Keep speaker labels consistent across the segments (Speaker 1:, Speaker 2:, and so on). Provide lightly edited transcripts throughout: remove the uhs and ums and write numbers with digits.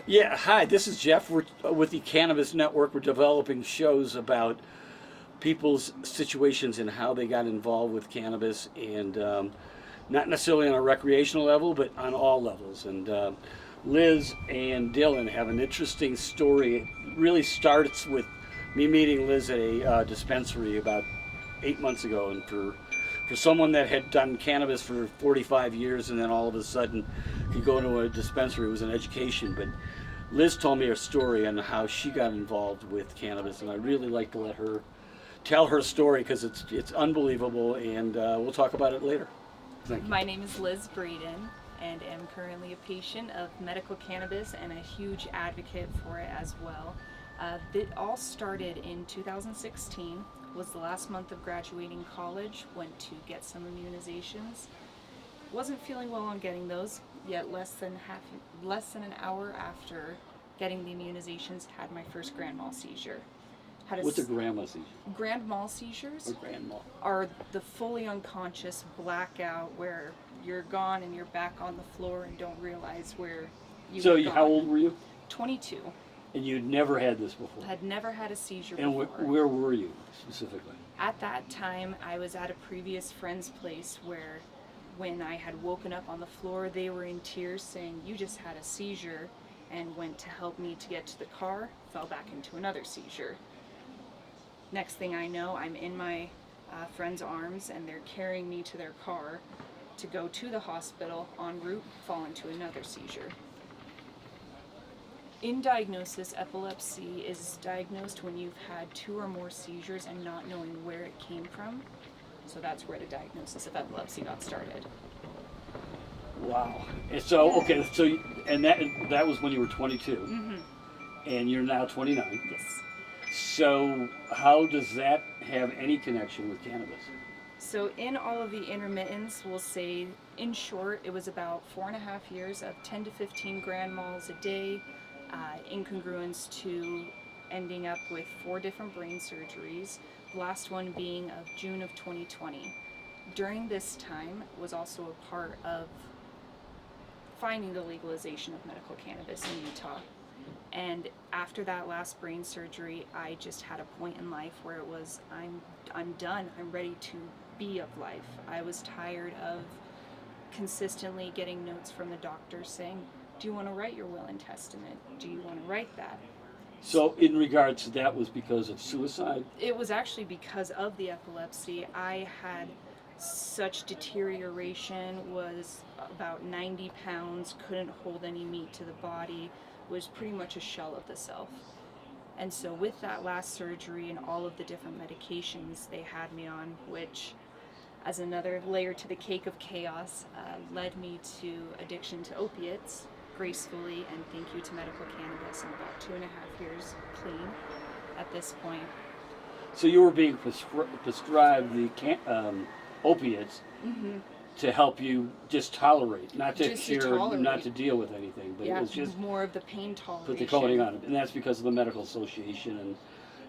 Speaker 1: Yeah, hi, this is Jeff. We're with the Cannabis Network. We're developing shows about people's situations and how they got involved with cannabis, and not necessarily on a recreational level, but on all levels. And Liz and Dylan have an interesting story. It really starts with me meeting Liz at a dispensary about 8 months ago, and for someone that had done cannabis for 45 years and then all of a sudden could go to a dispensary, it was an education. But Liz told me her story on how she got involved with cannabis, and I really like to let her tell her story because it's unbelievable, and we'll talk about it later. Thank you.
Speaker 2: My name is Liz Breeden, and am currently a patient of medical cannabis and a huge advocate for it as well. It all started in 2016, was the last month of graduating college, went to get some immunizations. Wasn't feeling well on getting those, yet less than an hour after getting the immunizations, had my first grand mal seizure.
Speaker 1: What's a grand mal seizure?
Speaker 2: Grand mal seizures are the fully unconscious blackout where you're gone and you're back on the floor and don't realize where you were gone.
Speaker 1: How old were you?
Speaker 2: 22.
Speaker 1: And you'd never had this before?
Speaker 2: Had never had a seizure
Speaker 1: and
Speaker 2: before.
Speaker 1: And where were you specifically?
Speaker 2: At that time, I was at a previous friend's place where when I had woken up on the floor, they were in tears saying, "You just had a seizure," and went to help me to get to the car, fell back into another seizure. Next thing I know, I'm in my friend's arms and they're carrying me to their car to go to the hospital. En route, fall into another seizure. In diagnosis, epilepsy is diagnosed when you've had 2 or more seizures and not knowing where it came from. So that's where the diagnosis of epilepsy got started.
Speaker 1: Wow. And so,
Speaker 2: Yeah.
Speaker 1: okay, so, and that was when you were 22.
Speaker 2: Mm-hmm.
Speaker 1: And you're now 29.
Speaker 2: Yes.
Speaker 1: So how does that have any connection with cannabis?
Speaker 2: So in all of the intermittents, we'll say, in short, it was about 4.5 years of 10 to 15 grand mals a day, incongruence to ending up with 4 different brain surgeries, the last one being of June of 2020. During this time was also a part of finding the legalization of medical cannabis in Utah. And after that last brain surgery, I just had a point in life where it was, I'm done. I'm ready to be of life. I was tired of consistently getting notes from the doctor saying, "Do you want to write your will and testament? Do you want to write that?"
Speaker 1: So in regards to that was because of suicide?
Speaker 2: It was actually because of the epilepsy. I had such deterioration, was about 90 pounds, couldn't hold any meat to the body, was pretty much a shell of the self. And so with that last surgery and all of the different medications they had me on, which as another layer to the cake of chaos, led me to addiction to opiates gracefully, and thank you to medical cannabis, in about 2.5 years clean at this point.
Speaker 1: So you were being prescribed the opiates
Speaker 2: Mm-hmm.
Speaker 1: to help you just tolerate, not to
Speaker 2: Just to
Speaker 1: cure,
Speaker 2: tolerate.
Speaker 1: not to deal with anything, but
Speaker 2: Yeah,
Speaker 1: it was just
Speaker 2: more of the pain toleration.
Speaker 1: put the coating on it. And that's because of the medical association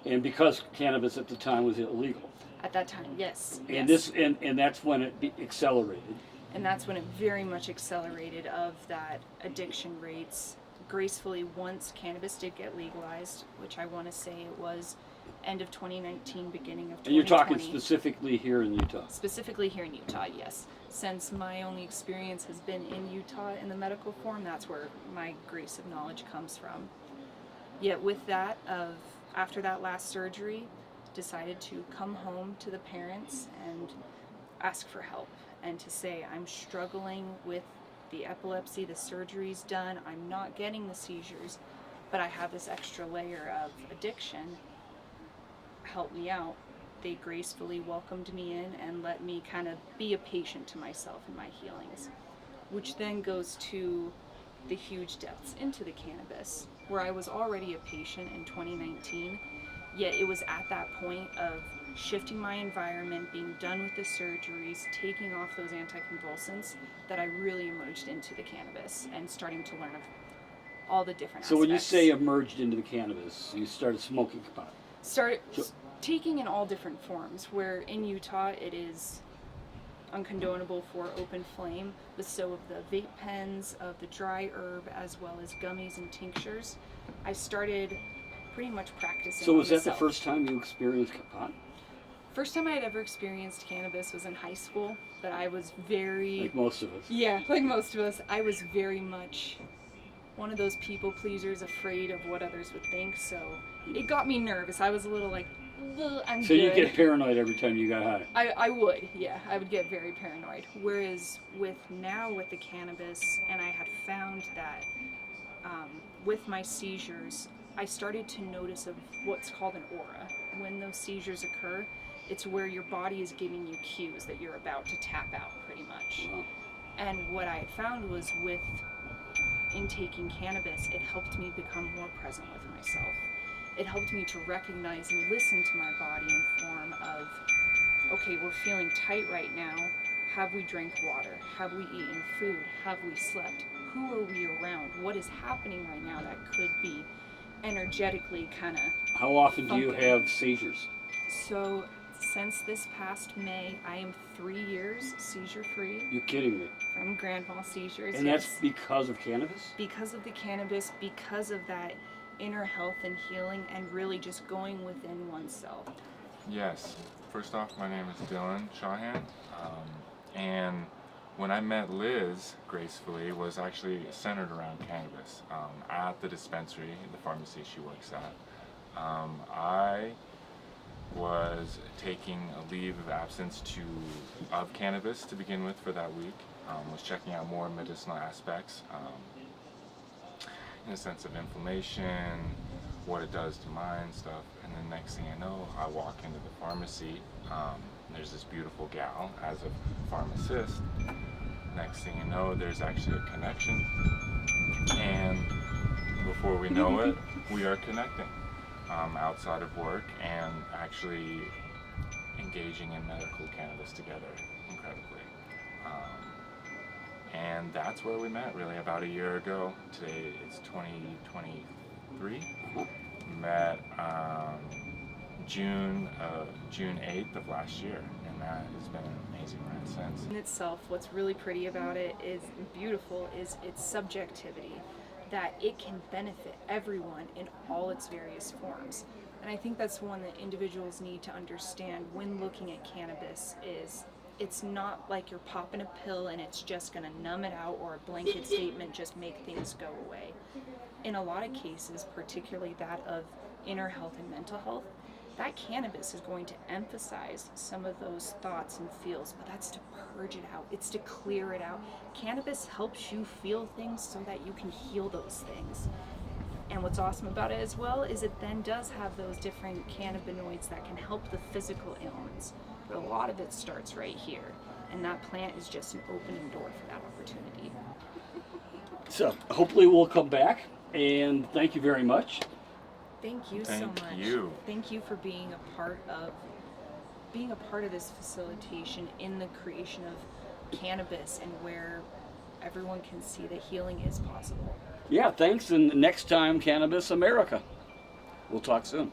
Speaker 1: and because cannabis at the time was illegal.
Speaker 2: At that time, yes.
Speaker 1: And
Speaker 2: yes.
Speaker 1: and that's when it accelerated.
Speaker 2: And that's when it very much accelerated of that addiction rates gracefully once cannabis did get legalized, which I want to say it was end of 2019, beginning of 2020.
Speaker 1: And you're talking specifically here in Utah?
Speaker 2: Specifically here in Utah, yes. Since my only experience has been in Utah in the medical form, that's where my grace of knowledge comes from. Yet with that, after that last surgery, decided to come home to the parents and ask for help and to say, I'm struggling with the epilepsy, the surgery's done, I'm not getting the seizures, but I have this extra layer of addiction. Help me out. They gracefully welcomed me in and let me kind of be a patient to myself in my healings, which then goes to the huge depths into the cannabis, where I was already a patient in 2019, yet it was at that point of shifting my environment, being done with the surgeries, taking off those anticonvulsants, that I really emerged into the cannabis and starting to learn of all the different aspects.
Speaker 1: So when you say emerged into the cannabis, you started smoking pot?
Speaker 2: Started taking in all different forms, where in Utah it is uncondonable for open flame, but so of the vape pens, of the dry herb, as well as gummies and tinctures. I started pretty much practicing.
Speaker 1: So was that
Speaker 2: myself.
Speaker 1: the first time you experienced pot?
Speaker 2: First time I had ever experienced cannabis was in high school, but I was very...
Speaker 1: Like most of us.
Speaker 2: Yeah, like most of us. I was very much one of those people pleasers, afraid of what others would think, so it got me nervous. I was a little like, I'm
Speaker 1: So
Speaker 2: good.
Speaker 1: you get paranoid every time you got high?
Speaker 2: I would, yeah. I would get very paranoid. Whereas with the cannabis, and I had found that with my seizures, I started to notice of what's called an aura. When those seizures occur, it's where your body is giving you cues that you're about to tap out, pretty much.
Speaker 1: Wow.
Speaker 2: And what I had found was with intaking cannabis, it helped me become more present with myself. It helped me to recognize and listen to my body in form of, okay, we're feeling tight right now. Have we drank water? Have we eaten food? Have we slept? Who are we around? What is happening right now that could be energetically kind of...
Speaker 1: How often do you have seizures?
Speaker 2: So since this past May, I am 3 years seizure-free.
Speaker 1: You're kidding me.
Speaker 2: From grand mal seizures.
Speaker 1: And
Speaker 2: yes.
Speaker 1: that's because of cannabis?
Speaker 2: Because of the cannabis, because of that inner health and healing, and really just going within oneself.
Speaker 3: Yes. First off, my name is Dylan Shawhan, and when I met Liz, gracefully, was actually centered around cannabis at the dispensary, the pharmacy she works at. I was taking a leave of absence of cannabis to begin with for that week. Was checking out more medicinal aspects in a sense of inflammation, what it does to mind, stuff. And then next thing I know, I walk into the pharmacy. There's this beautiful gal as a pharmacist. Next thing you know, there's actually a connection. And before we know it, we are connecting outside of work and actually engaging in medical cannabis together incredibly. And that's where we met, really, about a year ago. Today it's 2023. Met June 8th of last year, and that has been an amazing ride since.
Speaker 2: In itself, what's really pretty about it is beautiful is its subjectivity, that it can benefit everyone in all its various forms. And I think that's one that individuals need to understand when looking at cannabis is it's not like you're popping a pill and it's just going to numb it out, or a blanket statement just make things go away. In a lot of cases, particularly that of inner health and mental health, that cannabis is going to emphasize some of those thoughts and feels, but that's to purge it out. It's to clear it out. Cannabis helps you feel things so that you can heal those things. And what's awesome about it as well is it then does have those different cannabinoids that can help the physical ailments. But a lot of it starts right here. And that plant is just an opening door for that opportunity.
Speaker 1: So hopefully we'll come back, and thank you very much.
Speaker 2: Thank you so
Speaker 3: Thank
Speaker 2: much.
Speaker 3: you.
Speaker 2: Thank you for being a part of this facilitation in the creation of cannabis, and where everyone can see that healing is possible.
Speaker 1: Yeah, thanks, and next time, Cannabis America. We'll talk soon.